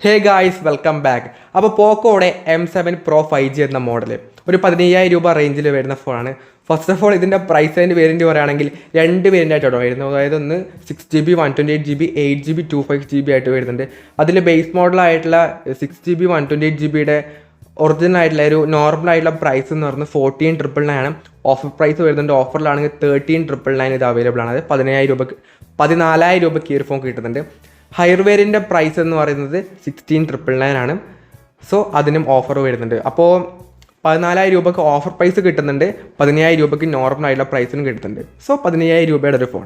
Hey guys, welcome back. അപ്പോൾ പോക്കോയുടെ M7 Pro 5G എന്ന model ഒരു 15,000 രൂപ റേഞ്ചിൽ വരുന്ന ഫോണാണ്. ഫസ്റ്റ് ഓഫ് ഓൾ ഇതിൻ്റെ പ്രൈസ് അതിൻ്റെ വേരിയൻറ്റ് പറയുകയാണെങ്കിൽ രണ്ട് വേരിയൻ്റ് ആയിട്ടാണ് വരുന്നത്. അതായത് ഒന്ന് 6GB 128GB 8GB 256GB ആയിട്ട് വരുന്നുണ്ട്. അതിൽ ബേസ് മോഡലായിട്ടുള്ള 6GB 128GBയുടെ ഒറിജിനൽ ആയിട്ടുള്ള ഒരു നോർമൽ ആയിട്ടുള്ള പ്രൈസ് എന്ന് പറയുന്നത് 14,999 ആണ്. ഓഫർ പ്രൈസ് വരുന്നുണ്ട്. ഓഫറിലാണെങ്കിൽ 13,999 ഇത് അവൈലബിൾ ആണ്. അത് 14,000 രൂപയ്ക്ക് ഈ ഒരു ഫോൺ കിട്ടുന്നുണ്ട്. ഹയർ വേരിയൻ്റെ പ്രൈസ് എന്ന് പറയുന്നത് 16,999 ആണ്. സോ അതിനും ഓഫർ വരുന്നുണ്ട്. അപ്പോൾ 14,000 രൂപയ്ക്ക് ഓഫർ പ്രൈസ് കിട്ടുന്നുണ്ട്, 15,000 രൂപയ്ക്ക് നോർമൽ ആയിട്ടുള്ള പ്രൈസിനും കിട്ടുന്നുണ്ട്. സോ 15,000 രൂപയുടെ ഒരു ഫോൺ.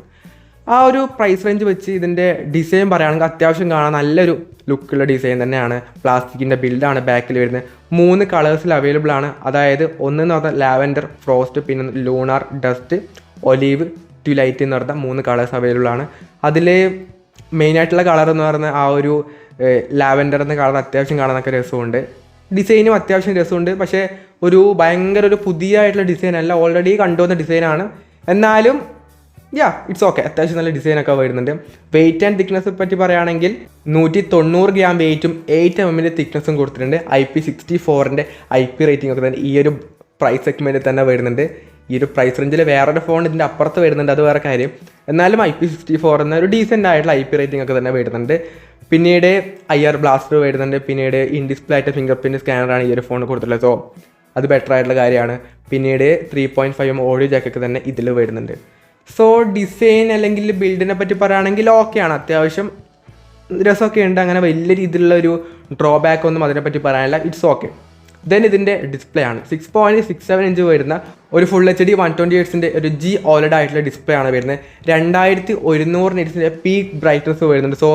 ആ ഒരു പ്രൈസ് റേഞ്ച് വെച്ച് ഇതിൻ്റെ ഡിസൈൻ പറയുകയാണെങ്കിൽ അത്യാവശ്യം കാണാൻ നല്ലൊരു ലുക്കുള്ള ഡിസൈൻ തന്നെയാണ്. പ്ലാസ്റ്റിക്കിൻ്റെ ബിൽഡാണ് ബാക്കിൽ വരുന്നത്. 3 കളേഴ്സിൽ അവൈലബിൾ ആണ്. അതായത് ഒന്നെന്ന് പറഞ്ഞാൽ ലാവൻഡർ, ഫ്രോസ്റ്റ്, പിന്നെ ലൂണാർ, ഡസ്റ്റ്, ഒലീവ്, ട്വിലൈറ്റ് എന്ന് പറഞ്ഞാൽ 3 കളേഴ്സ് അവൈലബിൾ ആണ്. അതിൽ മെയിനായിട്ടുള്ള കളർ എന്ന് പറയുന്നത് ആ ഒരു ലാവൻഡർ എന്ന കളർ അത്യാവശ്യം കാണാനൊക്കെ രസമുണ്ട്. ഡിസൈനും അത്യാവശ്യം രസമുണ്ട്. പക്ഷേ ഭയങ്കര ഒരു പുതിയതായിട്ടുള്ള ഡിസൈൻ അല്ല, ഓൾറെഡി കണ്ടുവന്ന ഡിസൈനാണ്. എന്നാലും ഇറ്റ്സ് ഓക്കെ, അത്യാവശ്യം നല്ല ഡിസൈനൊക്കെ വരുന്നുണ്ട്. വെയിറ്റ് ആൻഡ് തിക്നെസ് പറ്റി പറയുകയാണെങ്കിൽ 190 ഗ്രാം വെയിറ്റും 8 mm തിക്നെസ്സും കൊടുത്തിട്ടുണ്ട്. IP64 IP റേറ്റിംഗ് ഒക്കെ തന്നെ ഈ ഒരു പ്രൈസ് സെഗ്മെൻറ്റിൽ തന്നെ വരുന്നുണ്ട്. ഈ ഒരു പ്രൈസ് റേഞ്ചിൽ വേറൊരു ഫോൺ ഇതിൻ്റെ അപ്പുറത്ത് വരുന്നുണ്ട്, അത് വേറെ കാര്യം. എന്നാലും IP64 എന്ന ഒരു ഡീസൻ്റ് ആയിട്ടുള്ള IP റേറ്റിംഗ് ഒക്കെ തന്നെ വരുന്നുണ്ട്. പിന്നീട് IR ബ്ലാസ്റ്റർ വരുന്നുണ്ട്. പിന്നീട് ഇൻ ഡിസ്പ്ലേ ആയിട്ട് ഫിംഗർ പ്രിൻറ്റ് സ്കാനറാണ് ഈ ഒരു ഫോൺ കൊടുത്തിട്ടുള്ളത്. സോ അത് ബെറ്റർ ആയിട്ടുള്ള കാര്യമാണ്. പിന്നീട് 3.5mm ഓഡിയോ ജാക്കൊക്കെ തന്നെ ഇതിൽ വരുന്നുണ്ട്. സോ ഡിസൈൻ അല്ലെങ്കിൽ ബിൽഡിനെ പറ്റി പറയുകയാണെങ്കിൽ ഓക്കെയാണ്, അത്യാവശ്യം രസമൊക്കെ ഉണ്ട്. അങ്ങനെ വലിയ രീതിയിലുള്ള ഒരു ഡ്രോബാക്ക് ഒന്നും അതിനെപ്പറ്റി പറയാനില്ല, ഇറ്റ്സ് ഓക്കെ. ദെൻ ഇതിൻ്റെ ഡിസ്പ്ലേ ആണ് 6.67 ഇഞ്ച് വരുന്ന ഒരു ഫുൾ HD 120Hz ഒരു G OLED ആയിട്ടുള്ള ഡിസ്പ്ലേ ആണ് വരുന്നത്. 2100 നിറ്റ്സിൻ്റെ പീക്ക് ബ്രൈറ്റ്നസ് വരുന്നുണ്ട്. സോ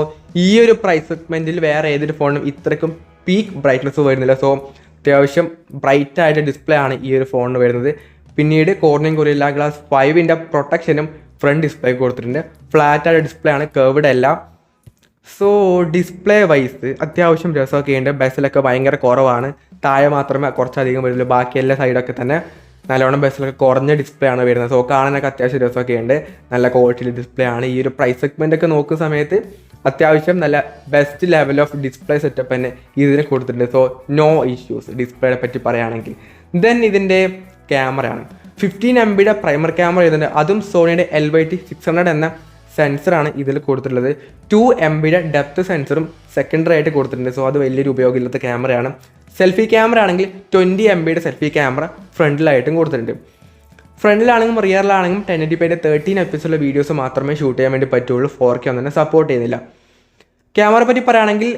ഈ ഒരു പ്രൈസ് സെഗ്മെൻറ്റിൽ വേറെ ഏതൊരു ഫോണും ഇത്രയ്ക്കും പീക്ക് ബ്രൈറ്റ്നസ് വരുന്നില്ല. സോ അത്യാവശ്യം ബ്രൈറ്റ് ആയിട്ട് ഡിസ്പ്ലേ ആണ് ഈ ഒരു ഫോണിന് വരുന്നത്. പിന്നീട് കോർണിംഗ് ഗൊറില്ല ഗ്ലാസ് 5 പ്രൊട്ടക്ഷനും ഫ്രണ്ട് ഡിസ്പ്ലേ കൊടുത്തിട്ടുണ്ട്. ഫ്ലാറ്റ് ആയിട്ട് ഡിസ്പ്ലേ ആണ്, കർവ്ഡ് അല്ല. സോ ഡിസ്പ്ലേ വൈസ് അത്യാവശ്യം രസമൊക്കെ ഉണ്ട്. ബസ്സിലൊക്കെ ഭയങ്കര കുറവാണ്, താഴെ മാത്രമേ കുറച്ചധികം വരുള്ളൂ. ബാക്കി എല്ലാ സൈഡൊക്കെ തന്നെ നല്ലോണം ബസ്സിലൊക്കെ കുറഞ്ഞ ഡിസ്പ്ലേ ആണ് വരുന്നത്. സോ കാണാനൊക്കെ അത്യാവശ്യം രസമൊക്കെ ഉണ്ട്, നല്ല ക്വാളിറ്റിയിൽ ഡിസ്പ്ലേ ആണ്. ഈ ഒരു പ്രൈസ് സെഗ്മെൻ്റ് ഒക്കെ നോക്കുന്ന സമയത്ത് അത്യാവശ്യം നല്ല best level of display setup തന്നെ ഇതിന് കൊടുത്തിട്ടുണ്ട്. സോ നോ ഇഷ്യൂസ് ഡിസ്പ്ലേയെ പറ്റി പറയുകയാണെങ്കിൽ. ദെൻ ഇതിൻ്റെ ക്യാമറയാണ് 15 MB പ്രൈമർ ക്യാമറ വരുന്നുണ്ട്. അതും സോണിയുടെ LYT600 എന്ന സെൻസറാണ് ഇതിൽ കൊടുത്തിട്ടുള്ളത്. 2 MB ഡെപ്ത് സെൻസറും സെക്കൻഡറി ആയിട്ട് കൊടുത്തിട്ടുണ്ട്. സോ അത് വലിയൊരു ഉപയോഗമില്ലാത്ത ക്യാമറയാണ്. സെൽഫി ക്യാമറ ആണെങ്കിൽ 20 MB സെൽഫി ക്യാമറ ഫ്രണ്ടിലായിട്ടും കൊടുത്തിട്ടുണ്ട്. ഫ്രണ്ടിലാണെങ്കിലും റിയറിലാണെങ്കിലും 1080p 13 FPS വീഡിയോസ് മാത്രമേ ഷൂട്ട് ചെയ്യാൻ വേണ്ടി പറ്റുള്ളൂ. 4K ഒന്നും തന്നെ സപ്പോർട്ട് ചെയ്യുന്നില്ല. ക്യാമറ പറ്റി പറയുകയാണെങ്കിൽ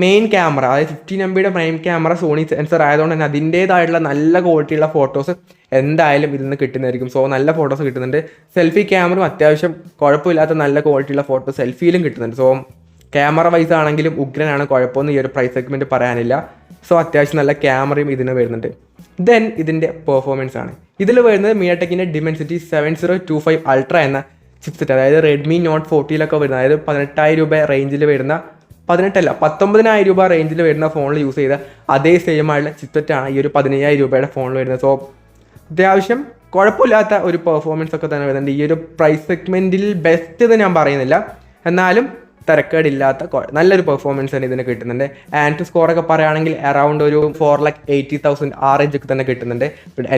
മെയിൻ ക്യാമറ, അതായത് 15 MB main camera Sony sensor ആയതുകൊണ്ട് തന്നെ അതിൻ്റേതായിട്ടുള്ള നല്ല ക്വാളിറ്റിയുള്ള ഫോട്ടോസ് എന്തായാലും ഇതിൽ നിന്ന് കിട്ടുന്നതായിരിക്കും. സോ നല്ല ഫോട്ടോസ് കിട്ടുന്നുണ്ട്. സെൽഫി ക്യാമറയും അത്യാവശ്യം കുഴപ്പമില്ലാത്ത നല്ല ക്വാളിറ്റിയുള്ള ഫോട്ടോ സെൽഫിയിലും കിട്ടുന്നുണ്ട്. സോ ക്യാമറ വൈസ് ആണെങ്കിലും ഉഗ്രനാണ്, കുഴപ്പമൊന്നും ഈ ഒരു പ്രൈസ് സെഗ്മെൻറ്റ് പറയാനില്ല. സോ അത്യാവശ്യം നല്ല ക്യാമറയും ഇതിന് വരുന്നുണ്ട്. ദെൻ ഇതിൻ്റെ പെർഫോമൻസ് ആണ്. ഇതിൽ വരുന്നത് MediaTekൻ്റെ Dimensity 7025 Ultra എന്ന ചിപ്സെറ്റ്, അതായത് Redmi Note 40 വരുന്ന, അതായത് 18,000 രൂപ റേഞ്ചിൽ വരുന്ന, 19,000 രൂപ റേഞ്ചിൽ വരുന്ന ഫോണിൽ യൂസ് ചെയ്ത അതേ സെയിം ആയിട്ടുള്ള ചിപ്സെറ്റാണ് ഈ ഒരു 15,000 രൂപയുടെ ഫോണിൽ വരുന്നത്. സോ അത്യാവശ്യം കുഴപ്പമില്ലാത്ത ഒരു പെർഫോമൻസ് ഒക്കെ തന്നെ വരുന്നുണ്ട്. ഈ ഒരു പ്രൈസ് സെഗ്മെൻറ്റിൽ ബെസ്റ്റ് എന്ന് ഞാൻ പറയുന്നില്ല, എന്നാലും തിരക്കേടില്ലാത്ത നല്ലൊരു പെർഫോമൻസ് തന്നെ ഇതിന് കിട്ടുന്നുണ്ട്. ആൻഡ് സ്കോറൊക്കെ പറയുകയാണെങ്കിൽ അറൗണ്ട് ഒരു 4,80,000 RH ഒക്കെ തന്നെ കിട്ടുന്നുണ്ട്.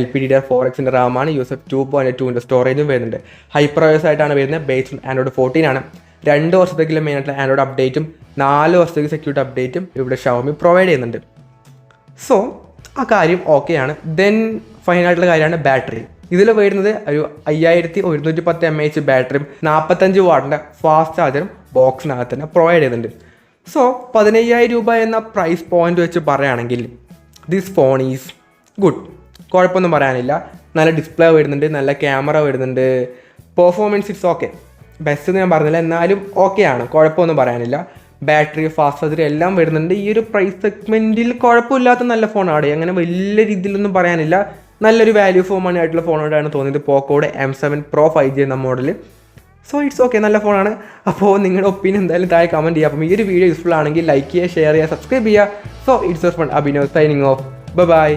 LPDDR4X റാമാണ്, UFS 2.2 സ്റ്റോറേജും വരുന്നുണ്ട്. ഹൈപ്പർവേഴ്സ് ആയിട്ടാണ് വരുന്നത്. ബേസ്ഡ് ആൻഡ്രോയിഡ് 14 ആണ്. 2 വർഷത്തേക്കുള്ള മെയിനായിട്ടുള്ള ആൻഡ്രോയിഡ് അപ്ഡേറ്റും 4 വർഷത്തേക്ക് സെക്യൂരിറ്റി അപ്ഡേറ്റും ഇവിടെ Xiaomi പ്രൊവൈഡ് ചെയ്യുന്നുണ്ട്. സോ ആ കാര്യം ഓക്കെയാണ്. ദെൻ ഫൈനായിട്ടുള്ള കാര്യമാണ് ബാറ്ററി. ഇതിൽ വരുന്നത് ഒരു 5110 mAh ബാറ്ററിയും 45 വാട്ടിൻ്റെ ഫാസ്റ്റ് ചാർജറും ബോക്സിനകത്ത് തന്നെ പ്രൊവൈഡ് ചെയ്യുന്നുണ്ട്. സോ 15,000 രൂപ എന്ന പ്രൈസ് പോയിന്റ് വെച്ച് പറയുകയാണെങ്കിൽ ദിസ് ഫോൺ ഈസ് ഗുഡ്, കുഴപ്പമൊന്നും പറയാനില്ല. നല്ല ഡിസ്പ്ലേ വരുന്നുണ്ട്, നല്ല ക്യാമറ വരുന്നുണ്ട്, പെർഫോമൻസ് ഇറ്റ്സ് ഓക്കെ. ബെസ്റ്റ് എന്ന് ഞാൻ പറഞ്ഞില്ല, എന്നാലും ഓക്കെയാണ്, കുഴപ്പമൊന്നും പറയാനില്ല. ബാറ്ററി, ഫാസ്റ്റ് ചാർജർ എല്ലാം വരുന്നുണ്ട്. ഈ ഒരു പ്രൈസ് സെഗ്മെൻറ്റിൽ കുഴപ്പമില്ലാത്ത നല്ല ഫോണാണ്, അങ്ങനെ വലിയ രീതിയിലൊന്നും പറയാനില്ല. നല്ലൊരു വാല്യൂ ഫോർ മണി ആയിട്ടുള്ള ഫോണോടാണ് തോന്നിയത് പോക്കോയുടെ M7 Pro 5G എന്ന മോഡൽ. സോ ഇറ്റ്സ് ഓക്കെ, നല്ല ഫോണാണ്. അപ്പോൾ നിങ്ങളുടെ ഒപ്പീനിയൻ എന്തായാലും താഴെ കമൻറ്റ് ചെയ്യുക. അപ്പം ഈ ഒരു വീഡിയോ യൂസ്ഫുൾ ആണെങ്കിൽ ലൈക്ക് ചെയ്യുക, ഷെയർ ചെയ്യുക, സബ്സ്ക്രൈബ് ചെയ്യുക. So it's fun Abhinav signing off. By.